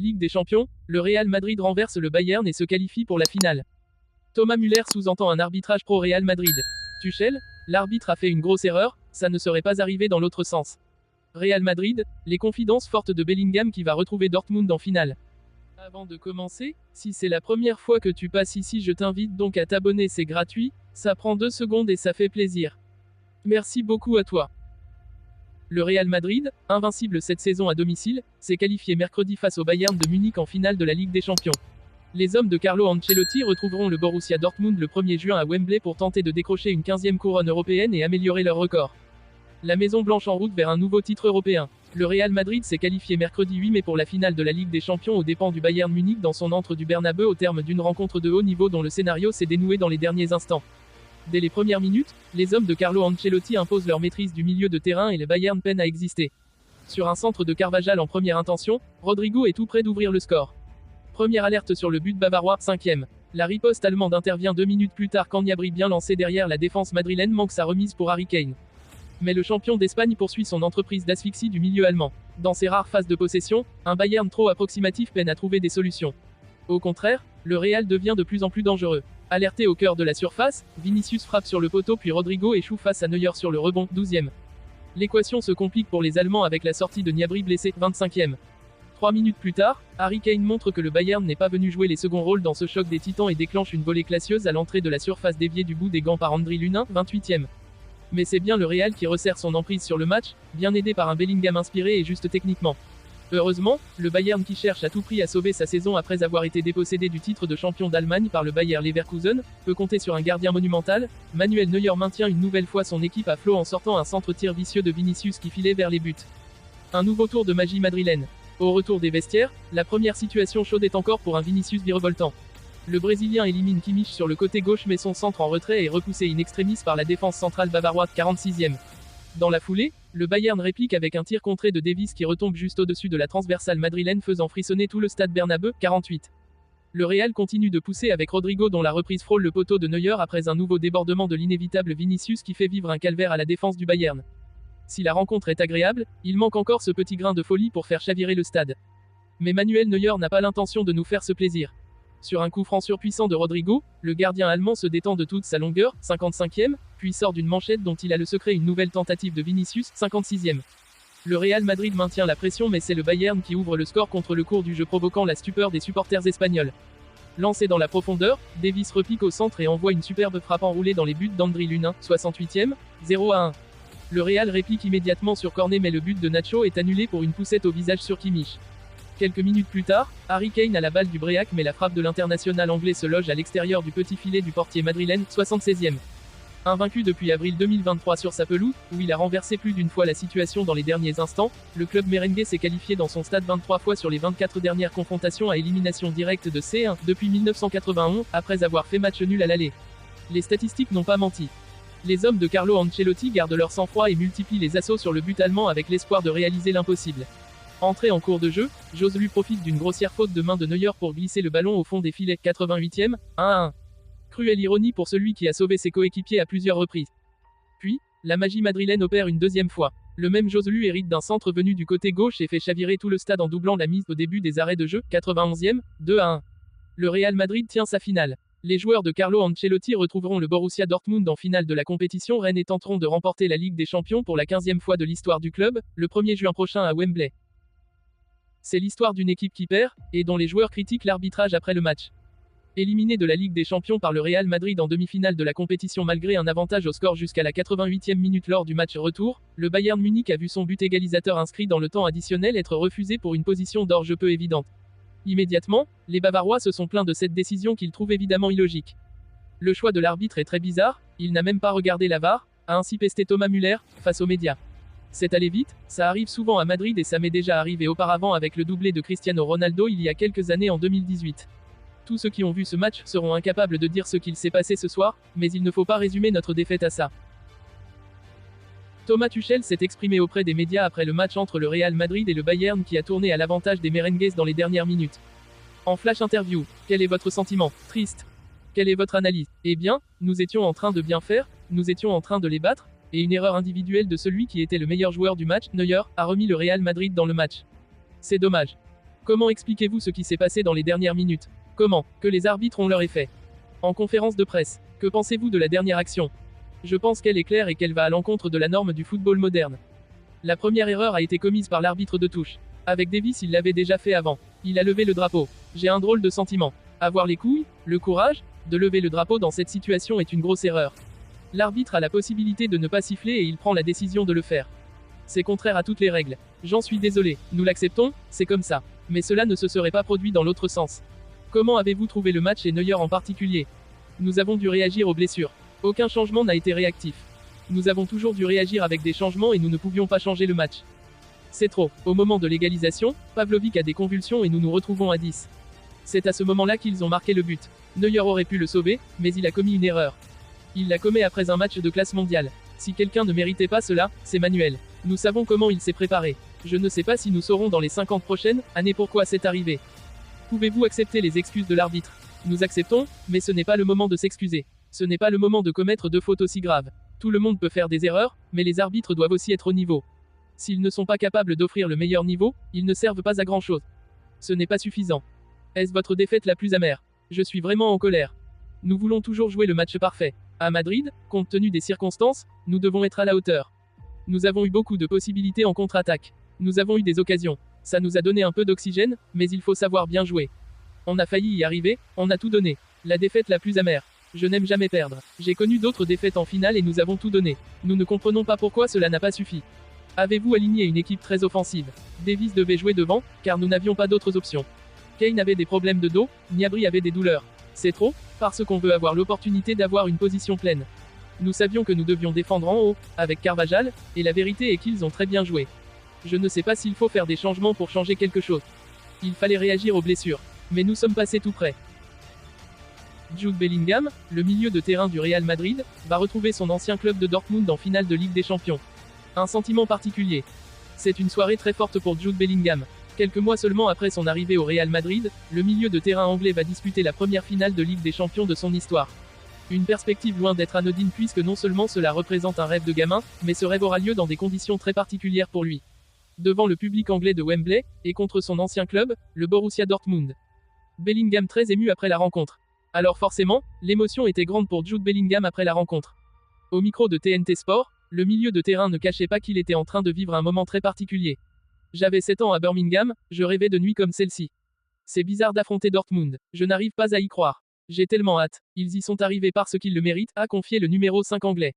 Ligue des Champions, le Real Madrid renverse le Bayern et se qualifie pour la finale. Thomas Müller sous-entend un arbitrage pro-Real Madrid. Tuchel, l'arbitre a fait une grosse erreur, ça ne serait pas arrivé dans l'autre sens. Real Madrid, les confidences fortes de Bellingham qui va retrouver Dortmund en finale. Avant de commencer, si c'est la première fois que tu passes ici, je t'invite donc à t'abonner, c'est gratuit, ça prend 2 secondes et ça fait plaisir. Merci beaucoup à toi. Le Real Madrid, invincible cette saison à domicile, s'est qualifié mercredi face au Bayern de Munich en finale de la Ligue des Champions. Les hommes de Carlo Ancelotti retrouveront le Borussia Dortmund le 1er juin à Wembley pour tenter de décrocher une 15e couronne européenne et améliorer leur record. La Maison Blanche en route vers un nouveau titre européen. Le Real Madrid s'est qualifié mercredi 8 mai pour la finale de la Ligue des Champions aux dépens du Bayern Munich dans son antre du Bernabeu au terme d'une rencontre de haut niveau dont le scénario s'est dénoué dans les derniers instants. Dès les premières minutes, les hommes de Carlo Ancelotti imposent leur maîtrise du milieu de terrain et le Bayern peine à exister. Sur un centre de Carvajal en première intention, Rodrigo est tout près d'ouvrir le score. Première alerte sur le but bavarois, 5e. La riposte allemande intervient 2 minutes plus tard quand Gnabry, bien lancé derrière la défense madrilène, manque sa remise pour Harry Kane. Mais le champion d'Espagne poursuit son entreprise d'asphyxie du milieu allemand. Dans ses rares phases de possession, un Bayern trop approximatif peine à trouver des solutions. Au contraire, le Real devient de plus en plus dangereux. Alerté au cœur de la surface, Vinicius frappe sur le poteau puis Rodrigo échoue face à Neuer sur le rebond, 12e. L'équation se complique pour les Allemands avec la sortie de Gnabry blessé, 25e. 3 minutes plus tard, Harry Kane montre que le Bayern n'est pas venu jouer les seconds rôles dans ce choc des titans et déclenche une volée classieuse à l'entrée de la surface déviée du bout des gants par Andriy Lunin, 28e. Mais c'est bien le Real qui resserre son emprise sur le match, bien aidé par un Bellingham inspiré et juste techniquement. Heureusement, le Bayern qui cherche à tout prix à sauver sa saison après avoir été dépossédé du titre de champion d'Allemagne par le Bayer Leverkusen, peut compter sur un gardien monumental. Manuel Neuer maintient une nouvelle fois son équipe à flot en sortant un centre-tir vicieux de Vinicius qui filait vers les buts. Un nouveau tour de magie madrilène. Au retour des vestiaires, la première situation chaude est encore pour un Vinicius virevoltant. Le Brésilien élimine Kimmich sur le côté gauche mais son centre en retrait est repoussé in extremis par la défense centrale bavaroise, 46e. Dans la foulée, le Bayern réplique avec un tir contré de Davies qui retombe juste au-dessus de la transversale madrilène faisant frissonner tout le stade Bernabeu, 48. Le Real continue de pousser avec Rodrigo dont la reprise frôle le poteau de Neuer après un nouveau débordement de l'inévitable Vinicius qui fait vivre un calvaire à la défense du Bayern. Si la rencontre est agréable, il manque encore ce petit grain de folie pour faire chavirer le stade. Mais Manuel Neuer n'a pas l'intention de nous faire ce plaisir. Sur un coup franc surpuissant de Rodrigo, le gardien allemand se détend de toute sa longueur, 55e, puis sort d'une manchette dont il a le secret une nouvelle tentative de Vinicius, 56e. Le Real Madrid maintient la pression mais c'est le Bayern qui ouvre le score contre le cours du jeu provoquant la stupeur des supporters espagnols. Lancé dans la profondeur, Davies repique au centre et envoie une superbe frappe enroulée dans les buts d'Andriy Lunin, 68e, 0-1. Le Real réplique immédiatement sur corner mais le but de Nacho est annulé pour une poussette au visage sur Kimmich. Quelques minutes plus tard, Harry Kane a la balle du Bréac mais la frappe de l'international anglais se loge à l'extérieur du petit filet du portier madrilène, 76e. Invaincu depuis avril 2023 sur sa pelouse, où il a renversé plus d'une fois la situation dans les derniers instants, le club merengue s'est qualifié dans son stade 23 fois sur les 24 dernières confrontations à élimination directe de C1 depuis 1991, après avoir fait match nul à l'aller. Les statistiques n'ont pas menti. Les hommes de Carlo Ancelotti gardent leur sang-froid et multiplient les assauts sur le but allemand avec l'espoir de réaliser l'impossible. Entré en cours de jeu, Joselu profite d'une grossière faute de main de Neuer pour glisser le ballon au fond des filets, 88e, 1-1. Cruelle ironie pour celui qui a sauvé ses coéquipiers à plusieurs reprises. Puis, la magie madrilène opère une deuxième fois. Le même Joselu hérite d'un centre venu du côté gauche et fait chavirer tout le stade en doublant la mise au début des arrêts de jeu, 91e, 2-1. Le Real Madrid tient sa finale. Les joueurs de Carlo Ancelotti retrouveront le Borussia Dortmund en finale de la compétition reine et tenteront de remporter la Ligue des Champions pour la 15e fois de l'histoire du club, le 1er juin prochain à Wembley. C'est l'histoire d'une équipe qui perd, et dont les joueurs critiquent l'arbitrage après le match. Éliminé de la Ligue des Champions par le Real Madrid en demi-finale de la compétition malgré un avantage au score jusqu'à la 88e minute lors du match retour, le Bayern Munich a vu son but égalisateur inscrit dans le temps additionnel être refusé pour une position d'hors-jeu peu évidente. Immédiatement, les Bavarois se sont plaints de cette décision qu'ils trouvent évidemment illogique. Le choix de l'arbitre est très bizarre, il n'a même pas regardé la VAR, a ainsi pesté Thomas Müller, face aux médias. C'est allé vite, ça arrive souvent à Madrid et ça m'est déjà arrivé auparavant avec le doublé de Cristiano Ronaldo il y a quelques années en 2018. Tous ceux qui ont vu ce match seront incapables de dire ce qu'il s'est passé ce soir, mais il ne faut pas résumer notre défaite à ça. Thomas Tuchel s'est exprimé auprès des médias après le match entre le Real Madrid et le Bayern qui a tourné à l'avantage des merengues dans les dernières minutes. En flash interview, quel est votre sentiment? Triste. Quelle est votre analyse? Eh bien, nous étions en train de bien faire, nous étions en train de les battre, et une erreur individuelle de celui qui était le meilleur joueur du match, Neuer, a remis le Real Madrid dans le match. C'est dommage. Comment expliquez-vous ce qui s'est passé dans les dernières minutes? Comment que les arbitres ont leur effet? En conférence de presse, que pensez-vous de la dernière action? Je pense qu'elle est claire et qu'elle va à l'encontre de la norme du football moderne. La première erreur a été commise par l'arbitre de touche. Avec Davis, il l'avait déjà fait avant. Il a levé le drapeau. J'ai un drôle de sentiment. Avoir les couilles, le courage, de lever le drapeau dans cette situation est une grosse erreur. L'arbitre a la possibilité de ne pas siffler et il prend la décision de le faire. C'est contraire à toutes les règles. J'en suis désolé, nous l'acceptons, c'est comme ça. Mais cela ne se serait pas produit dans l'autre sens. Comment avez-vous trouvé le match et Neuer en particulier? Nous avons dû réagir aux blessures. Aucun changement n'a été réactif. Nous avons toujours dû réagir avec des changements et nous ne pouvions pas changer le match. C'est trop. Au moment de l'égalisation, Pavlovic a des convulsions et nous nous retrouvons à 10. C'est à ce moment-là qu'ils ont marqué le but. Neuer aurait pu le sauver, mais il a commis une erreur. Il la commet après un match de classe mondiale. Si quelqu'un ne méritait pas cela, c'est Manuel. Nous savons comment il s'est préparé. Je ne sais pas si nous saurons dans les 50 prochaines années pourquoi c'est arrivé. Pouvez-vous accepter les excuses de l'arbitre? Nous acceptons, mais ce n'est pas le moment de s'excuser. Ce n'est pas le moment de commettre deux fautes aussi graves. Tout le monde peut faire des erreurs, mais les arbitres doivent aussi être au niveau. S'ils ne sont pas capables d'offrir le meilleur niveau, ils ne servent pas à grand-chose. Ce n'est pas suffisant. Est-ce votre défaite la plus amère? Je suis vraiment en colère. Nous voulons toujours jouer le match parfait. À Madrid, compte tenu des circonstances, nous devons être à la hauteur. Nous avons eu beaucoup de possibilités en contre-attaque. Nous avons eu des occasions. Ça nous a donné un peu d'oxygène, mais il faut savoir bien jouer. On a failli y arriver, on a tout donné. La défaite la plus amère. Je n'aime jamais perdre. J'ai connu d'autres défaites en finale et nous avons tout donné. Nous ne comprenons pas pourquoi cela n'a pas suffi. Avez-vous aligné une équipe très offensive? Davis devait jouer devant, car nous n'avions pas d'autres options. Kane avait des problèmes de dos, Gnabry avait des douleurs. C'est trop, parce qu'on veut avoir l'opportunité d'avoir une position pleine. Nous savions que nous devions défendre en haut, avec Carvajal, et la vérité est qu'ils ont très bien joué. Je ne sais pas s'il faut faire des changements pour changer quelque chose. Il fallait réagir aux blessures. Mais nous sommes passés tout près. Jude Bellingham, le milieu de terrain du Real Madrid, va retrouver son ancien club de Dortmund en finale de Ligue des Champions. Un sentiment particulier. C'est une soirée très forte pour Jude Bellingham. Quelques mois seulement après son arrivée au Real Madrid, le milieu de terrain anglais va disputer la première finale de Ligue des Champions de son histoire. Une perspective loin d'être anodine puisque non seulement cela représente un rêve de gamin, mais ce rêve aura lieu dans des conditions très particulières pour lui. Devant le public anglais de Wembley, et contre son ancien club, le Borussia Dortmund. Bellingham très ému après la rencontre. Alors forcément, l'émotion était grande pour Jude Bellingham après la rencontre. Au micro de TNT Sport, le milieu de terrain ne cachait pas qu'il était en train de vivre un moment très particulier. J'avais 7 ans à Birmingham, je rêvais de nuits comme celle-ci. C'est bizarre d'affronter Dortmund, je n'arrive pas à y croire. J'ai tellement hâte. Ils y sont arrivés parce qu'ils le méritent, a confié le numéro 5 anglais.